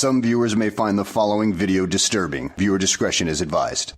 Some viewers may find the following video disturbing. Viewer discretion is advised.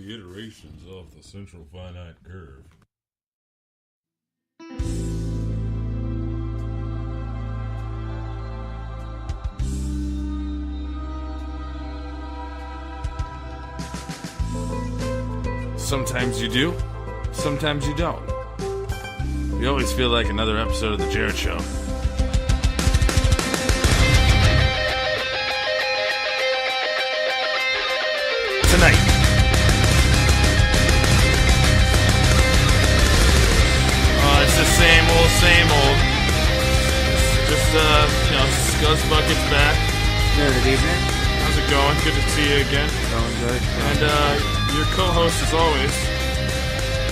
Iterations of the central finite curve. Sometimes you do, sometimes you don't. You always feel like another episode of the Jerrad Show. Tonight. It's the same old. Just, Scuzz Bucket's back. Good evening. How's it going? Good to see you again. Going good. And, your co-host, as always,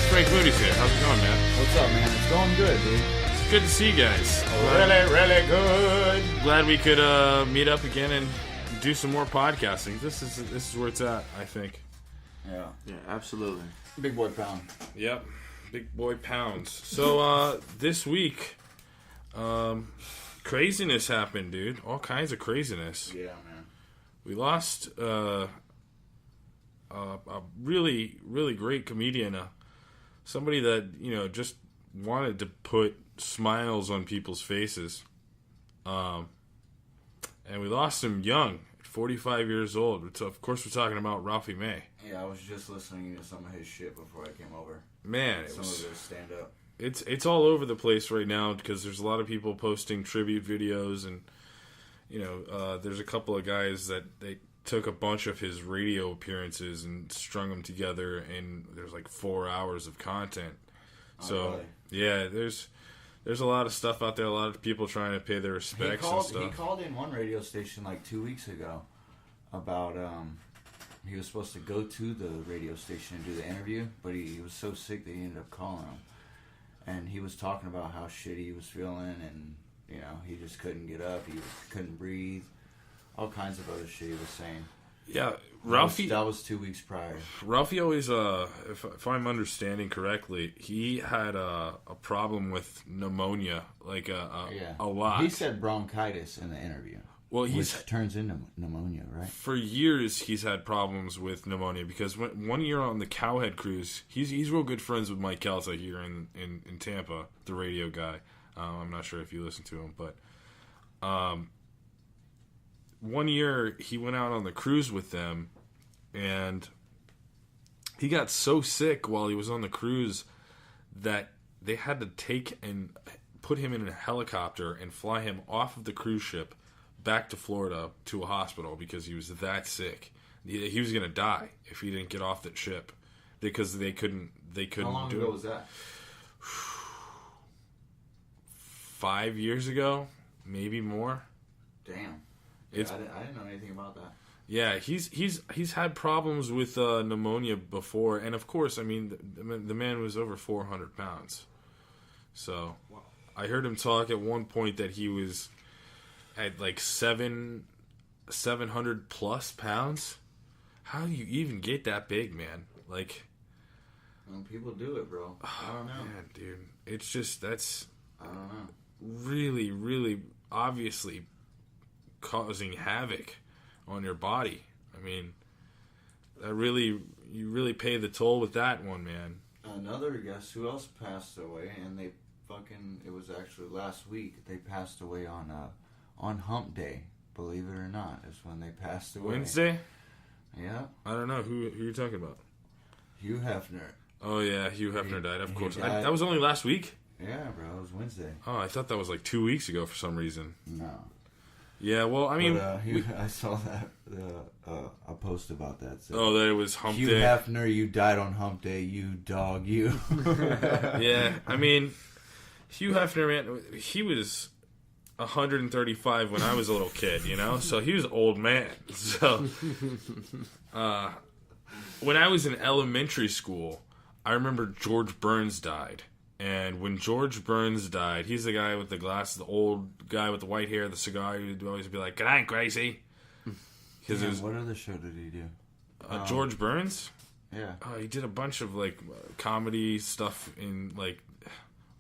Frank Moody's here. How's it going, man? What's up, man? It's going good, dude. It's good to see you guys. Really good. Glad we could, meet up again and do some more podcasting. This is where it's at, I think. Yeah, absolutely. Big boy pound. Yep. Big boy pounds. So, this week, craziness happened, dude. All kinds of craziness. Yeah, man. We lost a really, really great comedian. Somebody that, just wanted to put smiles on people's faces. And we lost him young, 45 years old. So, of course, we're talking about Ralphie May. Yeah, I was just listening to some of his shit before I came over. Man, some of his stand-up. It's all over the place right now because there's a lot of people posting tribute videos, and there's a couple of guys that they took a bunch of his radio appearances and strung them together, and there's like 4 hours of content. So really? Yeah, there's a lot of stuff out there. A lot of people trying to pay their respects and stuff. He called in one radio station like 2 weeks ago about he was supposed to go to the radio station and do the interview, but he was so sick that he ended up calling him. And he was talking about how shitty he was feeling, and he just couldn't get up, he couldn't breathe, all kinds of other shit he was saying. Yeah, Ralphie. That was 2 weeks prior. Ralphie always, if I'm understanding correctly, he had a problem with pneumonia, like a lot. He said bronchitis in the interview. Well, which turns into pneumonia, right? For years, he's had problems with pneumonia because one year on the Cowhead cruise, he's real good friends with Mike Calta here in Tampa, the radio guy. I'm not sure if you listen to him, but one year he went out on the cruise with them, and he got so sick while he was on the cruise that they had to take and put him in a helicopter and fly him off of the cruise ship back to Florida to a hospital because he was that sick. He was going to die if he didn't get off that ship because they couldn't How long do ago it. was that? 5 years ago, maybe more. Damn. It's I didn't know anything about that. Yeah, he's had problems with pneumonia before, and of course, I mean, the man was over 400 pounds. So, I heard him talk at one point that he was at like 700 plus pounds. How do you even get that big, man? Like, Well, people do it, bro. I don't know. man, dude, it's just that's I don't know. really, really obviously causing havoc on your body. I mean, you really pay the toll with that one, man. Another guess who else passed away, and it was actually last week. They passed away on Hump Day. Believe it or not, is when they passed away. Wednesday? Yeah. I don't know who you're talking about. Hugh Hefner. Oh yeah, Hugh Hefner died. Of he course, died. that was only last week. Yeah, bro. It was Wednesday. Oh, I thought that was like 2 weeks ago for some reason. No. Yeah, well, I mean, But, I saw that a post about that. So. oh, that it was Hump Hugh Day. Hefner, you died on Hump Day. You dog, you. Yeah, I mean, Hugh Hefner, man, he was 135 when I was a little kid, you know? So he was an old man. So when I was in elementary school, I remember George Burns died. And when George Burns died, he's the guy with the glasses, the old guy with the white hair, the cigar, who would always be like, "Good night, Gracie." Yeah, what other show did he do? George Burns? Yeah. He did a bunch of like comedy stuff in like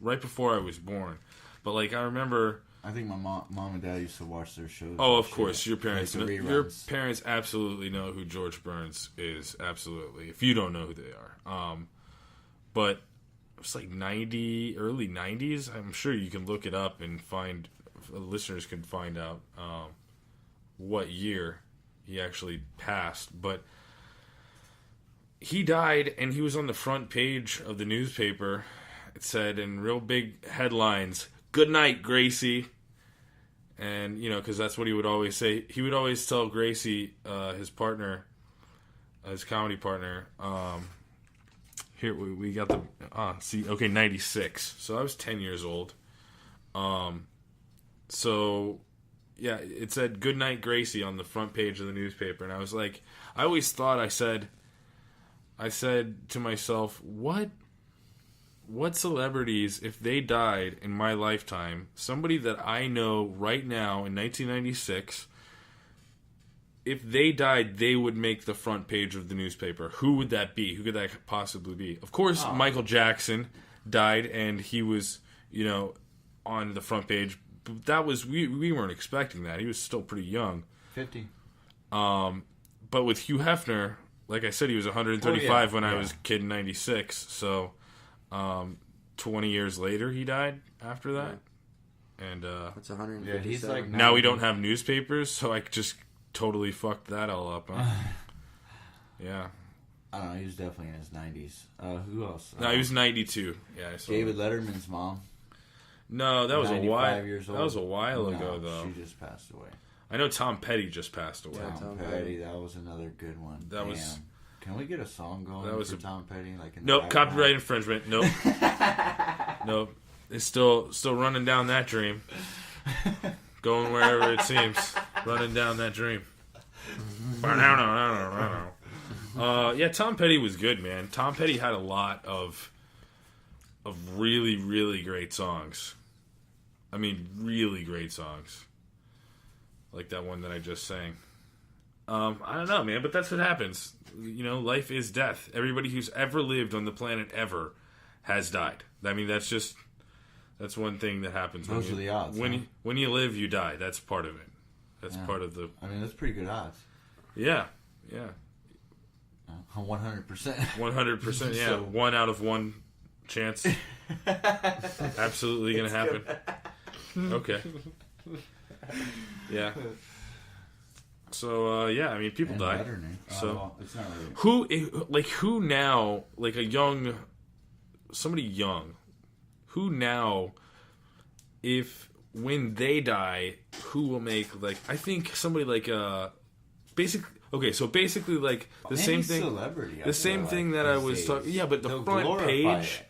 right before I was born. But like I remember, I think my mom and dad used to watch their shows. oh, and of course, shit. your parents Like know, the your reruns. parents absolutely know who George Burns is. Absolutely, if you don't know who they are, but it's like early 90s. I'm sure you can look it up and find listeners can find out what year he actually passed, but he died, and he was on the front page of the newspaper. It said in real big headlines, "Good night, Gracie." And, you know, because that's what he would always say. He would always tell Gracie, his partner, his comedy partner, here, we got the, 96. So I was 10 years old. So, yeah, it said, "Good night, Gracie" on the front page of the newspaper. And I was like, I always thought, I said to myself, what celebrities, if they died in my lifetime, somebody that I know right now in 1996, if they died, they would make the front page of the newspaper. Who would that be? Who could that possibly be? Of course, Michael Jackson died, and he was, you know, on the front page. But that was, we weren't expecting that. He was still pretty young. 50. But with Hugh Hefner, like I said, he was 135 when I was a kid in 96. So 20 years later, he died after that. And That's 157. Yeah, he's like now we don't have newspapers, so I just totally fucked that all up. Huh? Yeah. I don't know. He was definitely in his 90s. Who else? No, he was 92. Yeah, I saw David that. Letterman's mom. No, that was a 95 while. years old. That was a while No, ago, though. She just passed away. I know Tom Petty just passed away. Yeah, Tom Tom Petty. Petty. That was another good one. That Damn. was- Can we get a song going That was for a- Tom Petty? Like in the Nope, background? copyright infringement. Nope. Nope. It's still running down that dream. Going wherever it seems. Running down that dream. Yeah, Tom Petty was good, man. Tom Petty had a lot of really, really great songs. I mean, really great songs. Like that one that I just sang. I don't know, man, but that's what happens. You know, life is death. Everybody who's ever lived on the planet ever has died. I mean, that's one thing that happens. Those are the odds, huh? When you live, you die. That's part of it. That's part of the... I mean, that's pretty good odds. Yeah. 100%. 100%, yeah. So- 1 out of 1 chance. Absolutely going to happen. Okay. Yeah. So yeah, I mean, people And die. letter name. So Well, it's not really. who now, like somebody young, who now, if when they die, who will make like I think somebody like basically. Okay, so basically, like the same thing. Celebrity. The same thing that I was talking. Yeah, but the front page,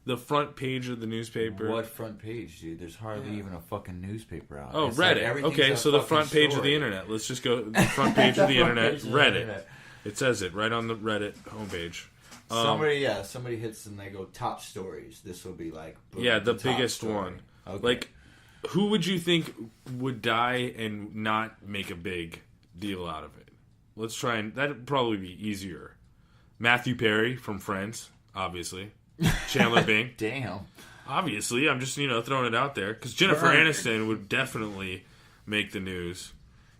the front page of the newspaper. What front page, dude? There's hardly even a fucking newspaper out. Oh, It's Reddit. like Okay, so the front page of the internet. Let's just go the front page of the internet. Reddit. It says it right on the Reddit homepage. Somebody hits and they go top stories. This will be like the biggest one. Okay. Like, who would you think would die and not make a big deal out of it? Let's try and that'd probably be easier. Matthew Perry from Friends, obviously. Chandler Bing. Damn. Obviously, I'm just throwing it out there because Jennifer Aniston would definitely make the news,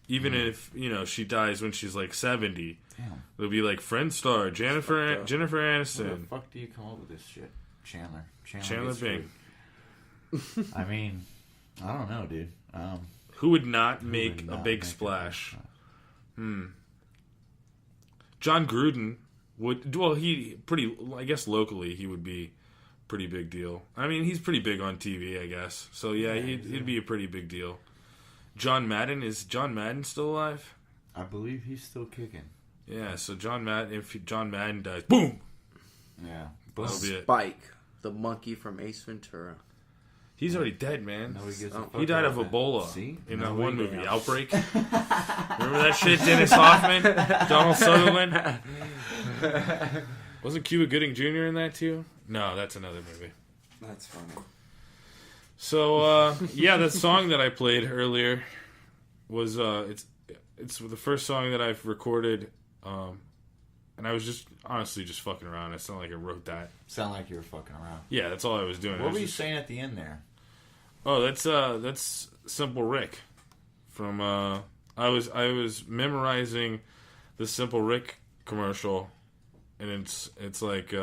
even if she dies when she's like 70. Damn. It'll be like Friends star Jennifer Aniston. Where the fuck do you come up with this shit, Chandler? Chandler Bing. I mean, I don't know, dude. Who would not make a big splash? John Gruden would. Well, I guess locally he would be pretty big deal. I mean, he's pretty big on TV, I guess. So yeah, he'd be a pretty big deal. John Madden, is John Madden still alive? I believe he's still kicking. Yeah, so John Madden, if John Madden dies, boom. Yeah, That'll be it. Spike, the monkey from Ace Ventura. He's already dead, man. He He died of Ebola. See? In that one movie, Outbreak. Remember that shit? Dennis Hoffman, Donald Sutherland. Wasn't Cuba Gooding Jr. in that too? No, that's another movie. That's funny. So that song that I played earlier was it's the first song that I've recorded, and I was just honestly just fucking around. It's not like I wrote that. Sound like you were fucking around. Yeah, that's all I was doing. What were you saying at the end there? Oh, that's Simple Rick from I was memorizing the Simple Rick commercial, and it's like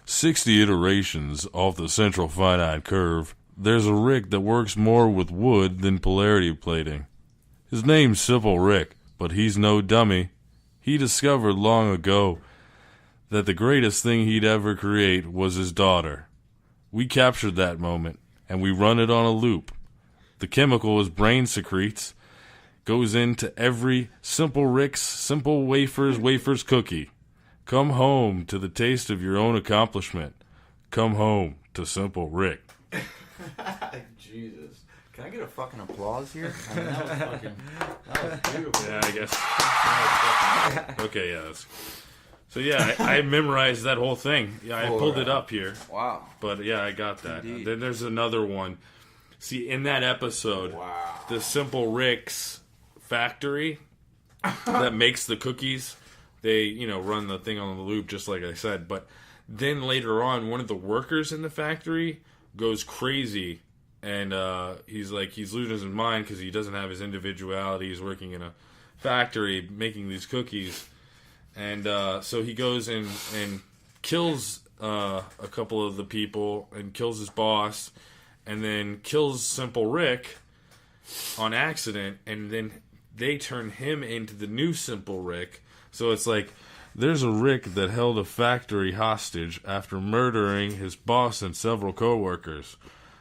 60 iterations off the central finite curve. There's a Rick that works more with wood than polarity plating. His name's Simple Rick, but he's no dummy. He discovered long ago that the greatest thing he'd ever create was his daughter. We captured that moment, and we run it on a loop. The chemical his brain secretes goes into every Simple Rick's Simple Wafers cookie. Come home to the taste of your own accomplishment. Come home to Simple Rick. Jesus. Can I get a fucking applause here? I mean, that was beautiful. Yeah, I guess. Okay, yeah. So yeah, I memorized that whole thing. Yeah, I pulled it up here. Wow. But yeah, I got that. Indeed. Then there's another one. See, in that episode, the Simple Rick's factory that makes the cookies, they, run the thing on the loop just like I said. But then later on, one of the workers in the factory goes crazy, and he's losing his mind because he doesn't have his individuality. He's working in a factory making these cookies. And so he goes and kills a couple of the people and kills his boss, and then kills Simple Rick on accident, and then they turn him into the new Simple Rick. So it's like, there's a Rick that held a factory hostage after murdering his boss and several co-workers.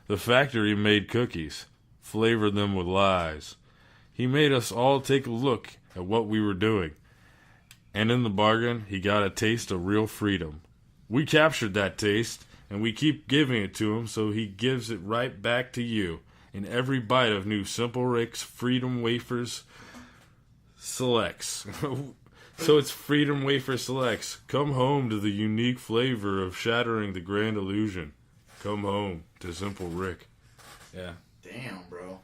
The factory made cookies, flavored them with lies. He made us all take a look at what we were doing. And in the bargain, he got a taste of real freedom. We captured that taste, and we keep giving it to him, so he gives it right back to you in every bite of new Simple Rick's Freedom Wafers Selects. So it's Freedom Wafer Selects. Come home to the unique flavor of shattering the grand illusion. Come home to Simple Rick. Yeah. Damn, bro.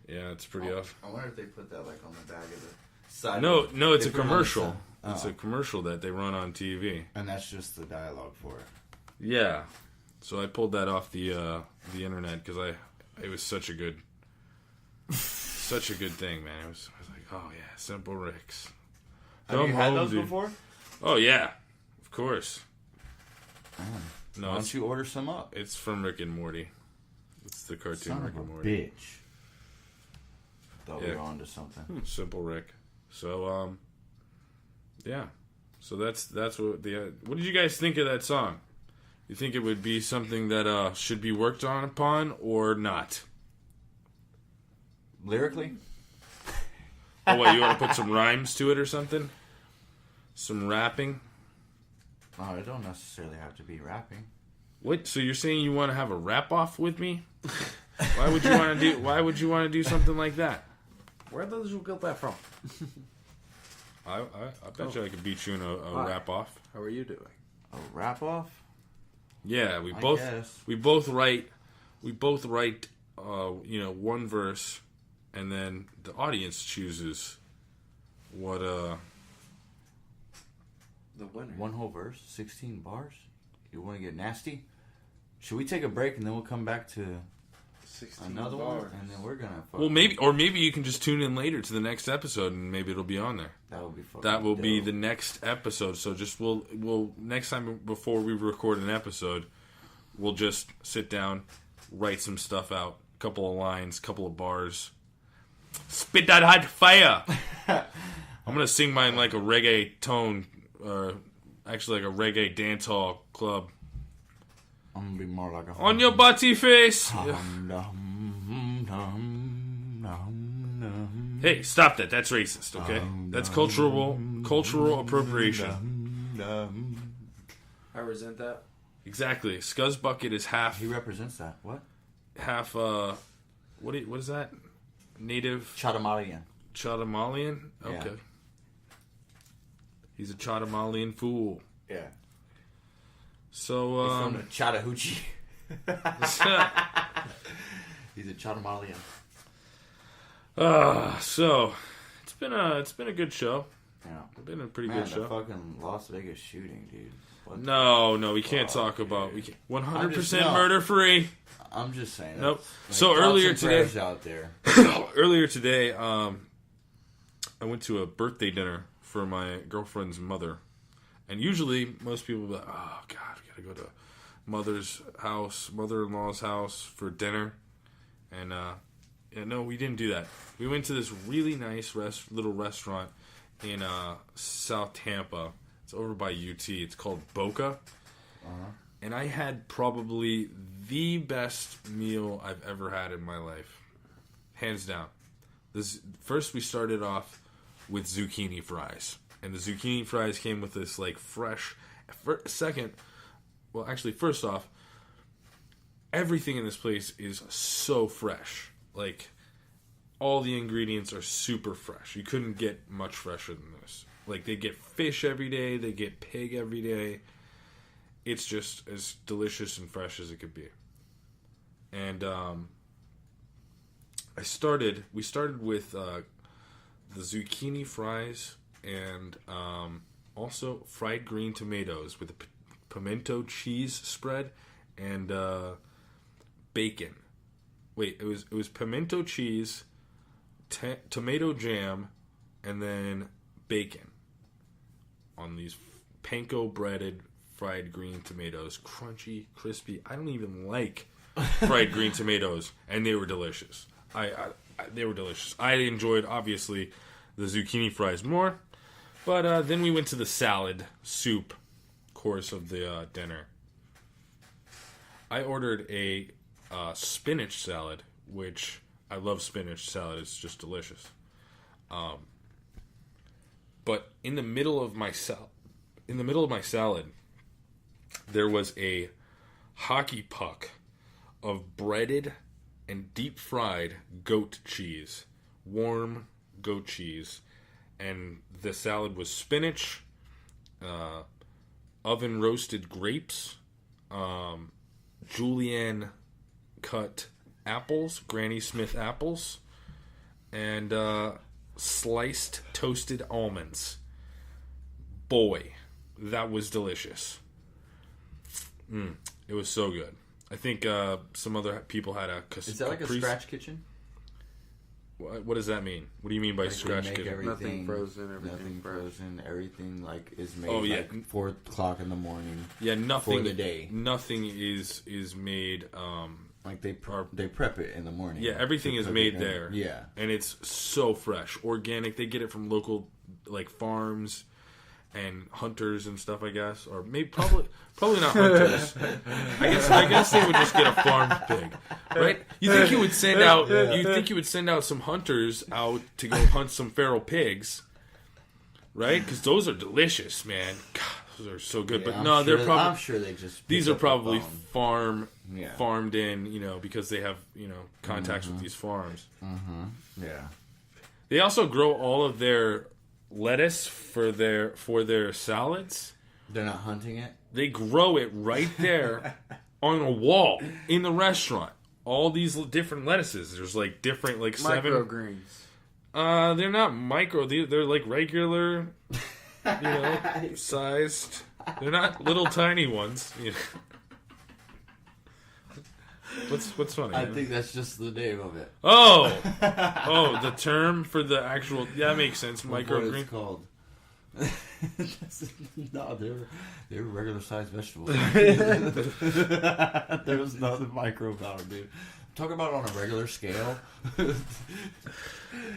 Yeah, it's pretty awesome. I wonder if they put that like on the back of the side. No, it's a commercial. Oh. It's a commercial that they run on TV. And that's just the dialogue for it. Yeah. So I pulled that off the internet because it was such a good thing, man. I was like, oh yeah, Simple Rick's. Have you had those before? Oh yeah, of course. No, Why don't you order some up? It's from Rick and Morty. It's the cartoon Son Rick of and a Morty. bitch. thought we were on to something. Simple Rick. So, yeah. So that's what what did you guys think of that song? You think it would be something that should be worked on upon or not? Lyrically? Oh, wait, you want to put some rhymes to it or something? Some rapping? No, it don't necessarily have to be rapping. What? So you're saying you want to have a rap off with me? Why would you want to do? Why would you want to do something like that? Where did you get that from? I bet you I could beat you in a rap off. How are you doing? A rap off? Yeah, guess. we both write one verse, and then the audience chooses what The winner. One whole verse, 16 bars. You want to get nasty? Should we take a break and then we'll come back to 16 another bars. one, and then we're gonna. Well, maybe you can just tune in later to the next episode, and maybe it'll be on there. That will be fucking That will be dope. the next episode. So just we'll next time before we record an episode, we'll just sit down, write some stuff out, couple of lines, couple of bars, spit that hot fire. I'm gonna sing mine like a reggae tone, actually like a reggae dance hall club. I'm gonna be more like a On your butty face. Hey, stop that. That's racist, okay? That's cultural appropriation. I resent that. Exactly. Scuzz Bucket is half He represents that. What? what is that? Native Chatamalian. Chatamalian? Okay. Yeah. He's a Chatamalian fool. Yeah. So From the Chattahoochee. He's a Chatamalian. so it's been a good show. Yeah. It's been a pretty Man, good show. the fucking Las Vegas shooting, dude. What No, we can't talk about. We can't, 100% no. murder free. I'm just saying. Nope. Like, So thoughts earlier and today, prayers out there. earlier today, I went to a birthday dinner for my girlfriend's mother, and usually most people be like, "Oh God, we gotta go to mother-in-law's house for dinner," and no, we didn't do that. We went to this really nice little restaurant in South Tampa. It's over by UT. It's called Boca. And I had probably the best meal I've ever had in my life. Hands down. First, we started off with zucchini fries. And the zucchini fries came with this, like, fresh... First off, everything in this place is so fresh. Like, all the ingredients are super fresh. You couldn't get much fresher than this. Like, they get fish every day. They get pig every day. It's just as delicious and fresh as it could be. And we started with the zucchini fries and also fried green tomatoes with a pimento cheese spread and bacon. Wait, it was pimento cheese, tomato jam, and then bacon on these panko breaded fried green tomatoes. Crunchy, crispy. I don't even like fried green tomatoes, and they were delicious. They were delicious. I enjoyed, obviously, the zucchini fries more, but then we went to the salad soup course of the dinner. I ordered a spinach salad, which I love spinach salad. It's just delicious. But in the middle of my salad, there was a hockey puck of breaded and deep fried goat cheese, warm goat cheese, and the salad was spinach, oven roasted grapes, julienne cut apples, Granny Smith apples, and sliced toasted almonds. Boy, that was delicious. It was so good. I think some other people had a Is that like a scratch kitchen? What does that mean? What do you mean by Like scratch they make kitchen? Nothing frozen, everything Nothing fresh. frozen. Everything like is made. Oh, yeah. Like 4 o'clock in the morning. Yeah, nothing for the day. Nothing is made Like they prep it in the morning. Yeah, everything is made there. Yeah, and it's so fresh, organic. They get it from local like farms and hunters and stuff, I guess, or maybe probably not hunters. I guess they would just get a farmed pig, right? You think you would send out? You think you would send out some hunters out to go hunt some feral pigs, right? Because those are delicious, man. God, those are so good. Yeah, but no, they're probably. I'm sure they just. These are probably farmed in, because they have contacts with these farms. Mm-hmm. Yeah. They also grow all of their lettuce for their salads. They're not hunting it? They grow it right there on a wall in the restaurant. All these different lettuces. There's like different microgreens. They're not micro. They're like regular, sized. They're not little tiny ones. What's funny? I think that's just the name of it. Oh, the term for the actual. Yeah, that makes sense. What Microgreen. it's called. No, they're regular sized vegetables. There was nothing micro about them, dude. Talk about on a regular scale.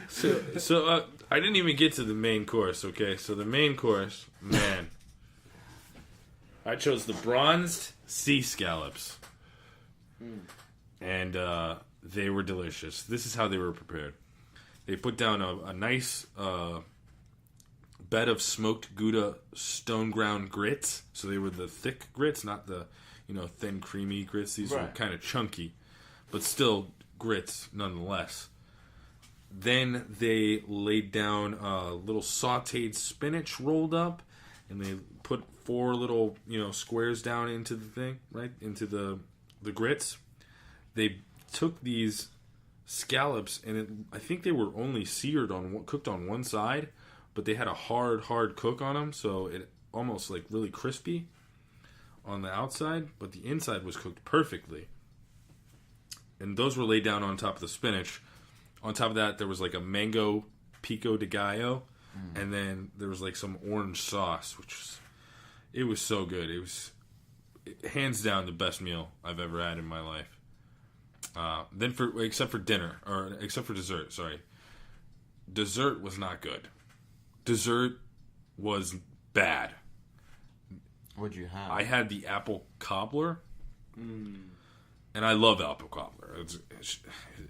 So I didn't even get to the main course. Okay, so the main course, man, I chose the bronzed sea scallops, and they were delicious. This is how they were prepared. They put down a nice bed of smoked Gouda stone ground grits. So they were the thick grits, not the thin creamy grits. These were kind of chunky, but still grits nonetheless. Then they laid down a little sautéed spinach rolled up, and they put 4 little squares down into the thing, right into the grits. They took these scallops, and I think they were only cooked on one side, but they had a hard cook on them, so it almost like really crispy on the outside, but the inside was cooked perfectly. And those were laid down on top of the spinach. On top of that, there was like a mango pico de gallo, and then there was like some orange sauce, it was so good. It was hands down the best meal I've ever had in my life. Except for dessert. Sorry, dessert was not good. Dessert was bad. What'd you have? I had the apple cobbler, and I love apple cobbler.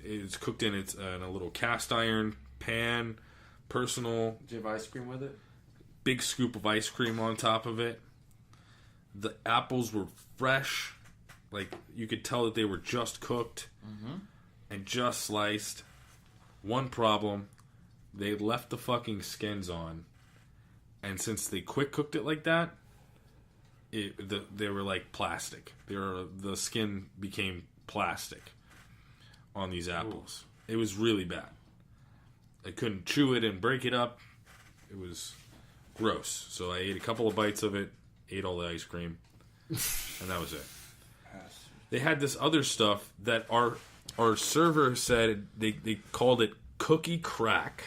It's cooked in a little cast iron pan, personal. Did you have ice cream with it? Big scoop of ice cream on top of it. The apples were fresh, like you could tell that they were just cooked and just sliced. One problem. They left the fucking skins on, and since they quick cooked it like that, they were like plastic. The skin became plastic on these apples. Ooh. It was really bad. I couldn't chew it and break it up. It was gross. So I ate a couple of bites of it, ate all the ice cream, and that was it. They had this other stuff that our server said they called it cookie crack.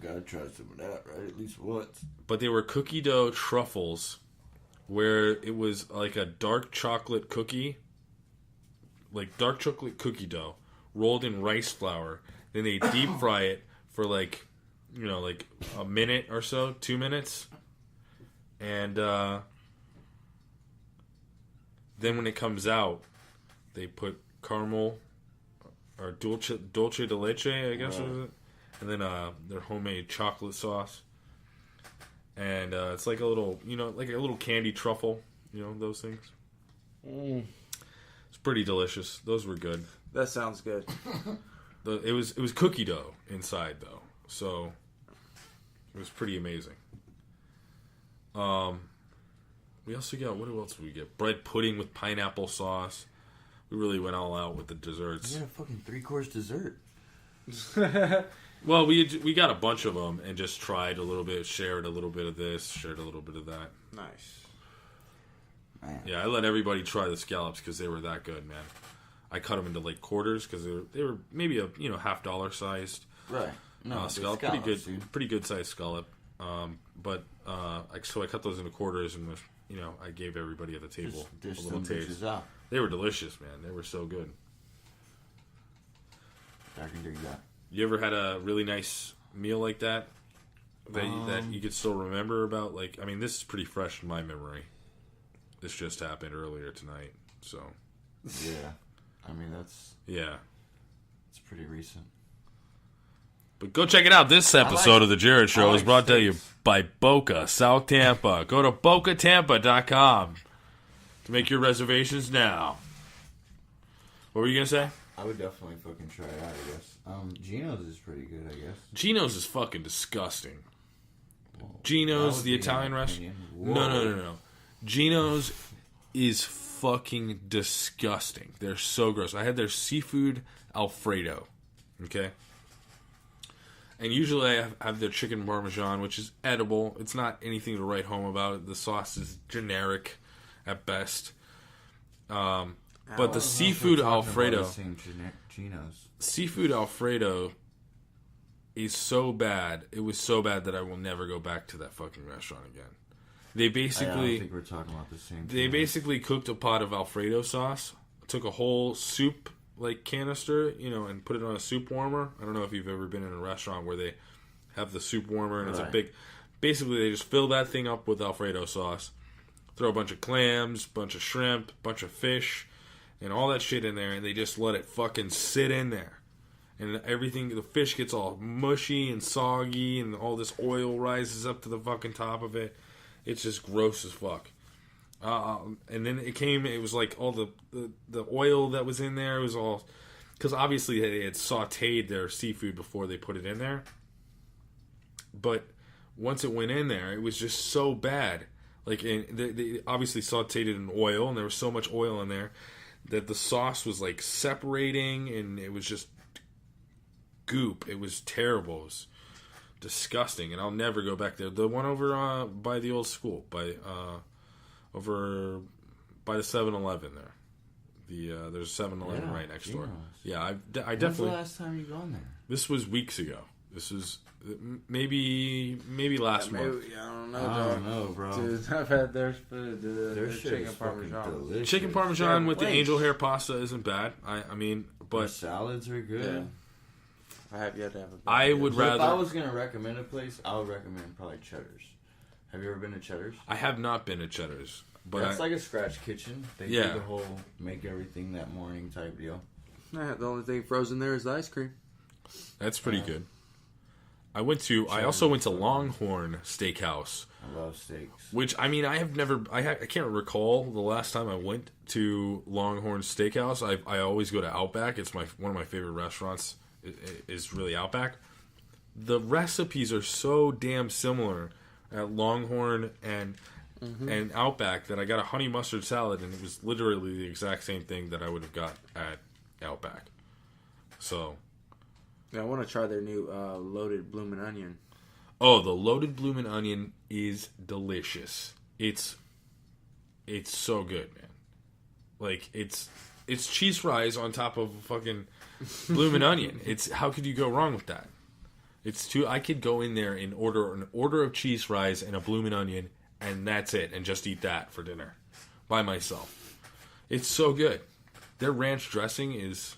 Gotta try some of that, right? At least once. But they were cookie dough truffles, where it was like a dark chocolate cookie dough rolled in rice flour. Then they deep fry it for like a minute or so, 2 minutes, and then when it comes out, they put caramel or dulce de leche, I guess was it. And then their homemade chocolate sauce, and it's like a little, like a little candy truffle, those things. It's pretty delicious. Those were good. That sounds good. It was cookie dough inside though, so it was pretty amazing. We also got, what else did we get? Bread pudding with pineapple sauce. We really went all out with the desserts. You got a fucking 3-course dessert. Well, we got a bunch of them and just tried a little bit, shared a little bit of this, shared a little bit of that. Nice. Man. Yeah, I let everybody try the scallops because they were that good, man. I cut them into like quarters because they were maybe a $50 sized scallop, pretty good sized scallop. So I cut those into quarters and I gave everybody at the table Dish a little some taste. bitches out. They were delicious, man. They were so good. I can dig that. You ever had a really nice meal like that that you could still remember about? Like, I mean, this is pretty fresh in my memory. This just happened earlier tonight, so. Yeah. I mean, it's pretty recent. But go check it out. This episode of the Jerrad Show is brought to you by Boca, South Tampa. Go to bocatampa.com to make your reservations now. What were you going to say? I would definitely fucking try it out, I guess. Gino's is pretty good, I guess. Gino's is fucking disgusting. Whoa. Gino's, the Italian restaurant. No. Gino's is fucking disgusting. They're so gross. I had their seafood Alfredo. Okay? And usually I have their chicken parmesan, which is edible. It's not anything to write home about. The sauce is generic at best. But the seafood Alfredo... Seafood Alfredo is so bad. It was so bad that I will never go back to that fucking restaurant again. They basically... I don't think we're talking about the same thing. They basically cooked a pot of Alfredo sauce, took a whole soup canister, and put it on a soup warmer. I don't know if you've ever been in a restaurant where they have the soup warmer and it's a big... Basically, they just fill that thing up with Alfredo sauce, throw a bunch of clams, bunch of shrimp, bunch of fish, and all that shit in there, and they just let it fucking sit in there. And everything, the fish gets all mushy and soggy, and all this oil rises up to the fucking top of it. It's just gross as fuck. And then it was like all the oil that was in there, it was all... Because obviously they had sauteed their seafood before they put it in there. But once it went in there, it was just so bad. They obviously sauteed it in oil, and there was so much oil in there that the sauce was separating, and it was just goop. It was terrible. It was disgusting, and I'll never go back there. The one over by the old school, over by the 7-Eleven there. There's a 7-Eleven right next door. Yeah, I definitely. When's the last time you gone there? This was weeks ago. This was maybe last month. I don't know, bro. Dude, I've had their food. Their shit chicken is fucking parmesan. delicious. Chicken parmesan with the angel hair pasta isn't bad. I mean, but their salads are good. Yeah. I have yet to have a bad I would So if I rather. was gonna recommend a place, I would recommend probably Cheddar's. Have you ever been to Cheddar's? I have not been at Cheddar's, but That's like a scratch kitchen. They do Yeah. the whole make everything that morning type deal. The only thing frozen there is the ice cream. that's pretty good. I also went to Longhorn Steakhouse, I love steaks. which I mean I can't recall the last time I went to Longhorn Steakhouse. I always go to Outback. It's one of my favorite restaurants. Is really Outback. The recipes are so damn similar at Longhorn and Outback that I got a honey mustard salad, and it was literally the exact same thing that I would have got at Outback. So, Yeah, I want to try their new loaded bloomin' onion. oh, the loaded bloomin' onion is delicious. It's so good, man. It's cheese fries on top of fucking bloomin' onion. How could you go wrong with that? I could go in there and order an order of cheese fries and a bloomin' onion, and that's it, and just eat that for dinner by myself. It's so good. Their ranch dressing is...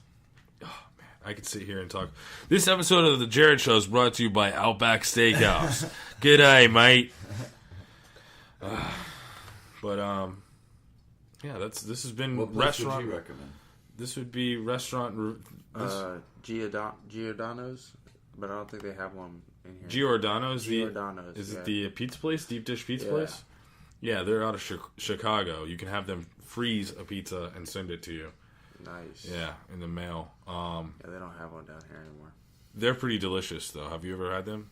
Oh, man, I could sit here and talk. This episode of The Jerrad Show is brought to you by Outback Steakhouse. Good day, mate. Yeah, this has been What place restaurant... would you recommend? This would be restaurant... Giordano's, but I don't think they have one in here. Giordano's? Giordano's, Is yeah. it the pizza place? Deep dish pizza Yeah. place? Yeah, they're out of Chicago. You can have them freeze a pizza and send it to you. Nice. Yeah, in the mail. Yeah, they don't have one down here anymore. They're pretty delicious, though. Have you ever had them?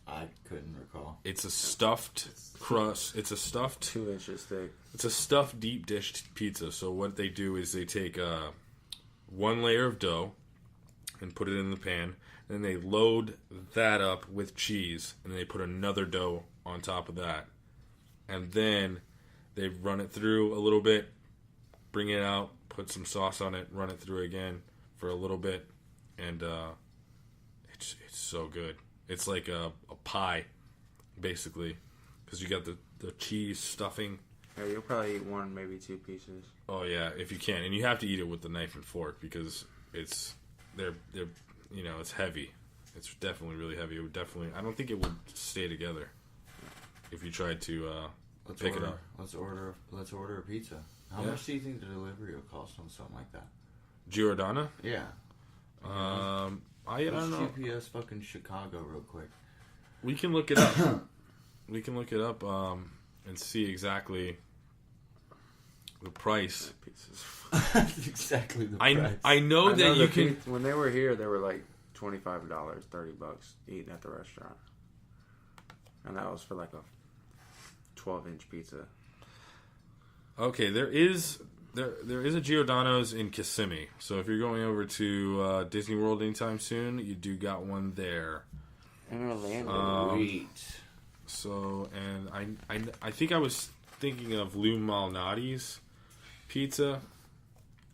I couldn't recall. It's a stuffed crust. It's a stuffed... 2 inches thick. It's a stuffed deep dish pizza. So what they do is they take one layer of dough and put it in the pan. Then they load that up with cheese. And then they put another dough on top of that. And then they run it through a little bit, bring it out, put some sauce on it, run it through again for a little bit. And it's so good. It's like a pie, basically. because you got the cheese stuffing. Yeah, you'll probably eat one, maybe 2 pieces. Oh yeah, if you can, and you have to eat it with the knife and fork because they're it's heavy. It's definitely really heavy. It would definitely. I don't think it would stay together if you tried to pick it up. Let's order a pizza. How much do you think the delivery will cost on something like that? Giordano? Yeah. I don't know. GPS fucking Chicago real quick. We can look it up. We can look it up and see exactly the price. Exactly the price. I know that you can. When they were here, they were like $25, $30 eating at the restaurant, and that was for like a 12-inch pizza. Okay, there is a Giordano's in Kissimmee. So if you're going over to Disney World anytime soon, you do got one there. In Orlando. So, and I think I was thinking of Lou Malnati's pizza.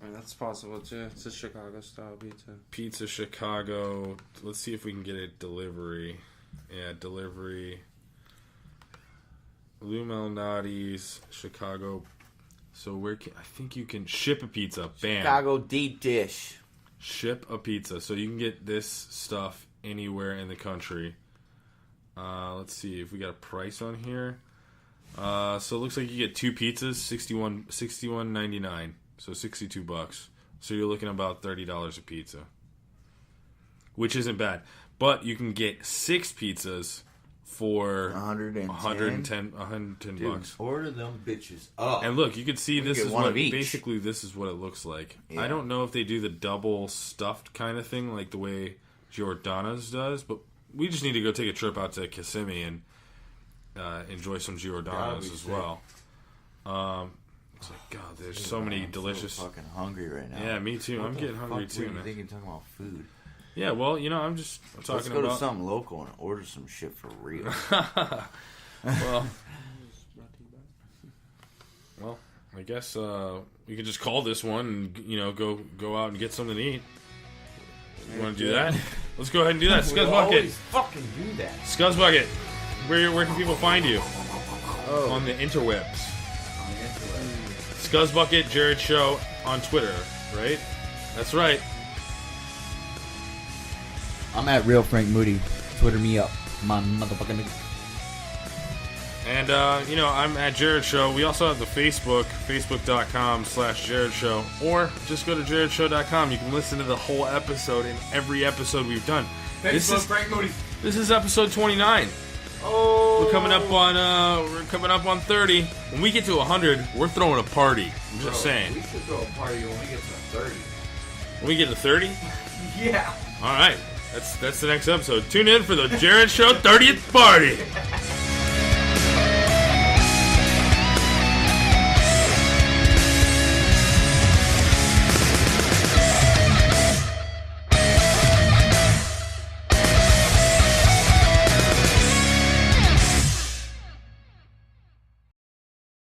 I mean, that's possible too. It's a Chicago style pizza. Pizza Chicago. Let's see if we can get a delivery. Yeah, delivery. Lou Malnati's Chicago. So I think you can ship a pizza. Bam. Chicago deep dish. Ship a pizza. So you can get this stuff anywhere in the country. Let's see if we got a price on here. So it looks like you get 2 pizzas, $61.99. So $62. So you're looking about $30 a pizza, which isn't bad. But you can get 6 pizzas for $110 bucks. Order them bitches up. And look, you can see this is what basically this is what it looks like. Yeah. I don't know if they do the double stuffed kind of thing like the way Giordano's does, but we just need to go take a trip out to Kissimmee and enjoy some Giordano's as well. It's like, God, there's so many delicious. I'm so fucking hungry right now. Yeah, me too. I'm getting hungry too, man. What are you thinking talking about food? Yeah, well, I'm talking about. Let's go to something local and order some shit for real. Well, I guess we could just call this one and go out and get something to eat. You want to do that? Let's go ahead and do that. Scuzz Bucket. Always fucking do that. Scuzz Bucket. Where can people find you? On the interwebs. Scuzz Bucket, Jerrad Show on Twitter, right? That's right. I'm at Real Frank Moody. Twitter me up, my motherfucking nigga. And, I'm at Jerrad Show. We also have the Facebook, facebook.com/Jerrad Show. Or just go to JerradShow.com. You can listen to the whole episode in every episode we've done. Frank Moody. This is episode 29. Oh, We're coming up on 30. When we get to 100, we're throwing a party. I'm just saying. We should throw a party when we get to 30. When we get to 30? Yeah. All right. That's the next episode. Tune in for the Jerrad Show 30th party.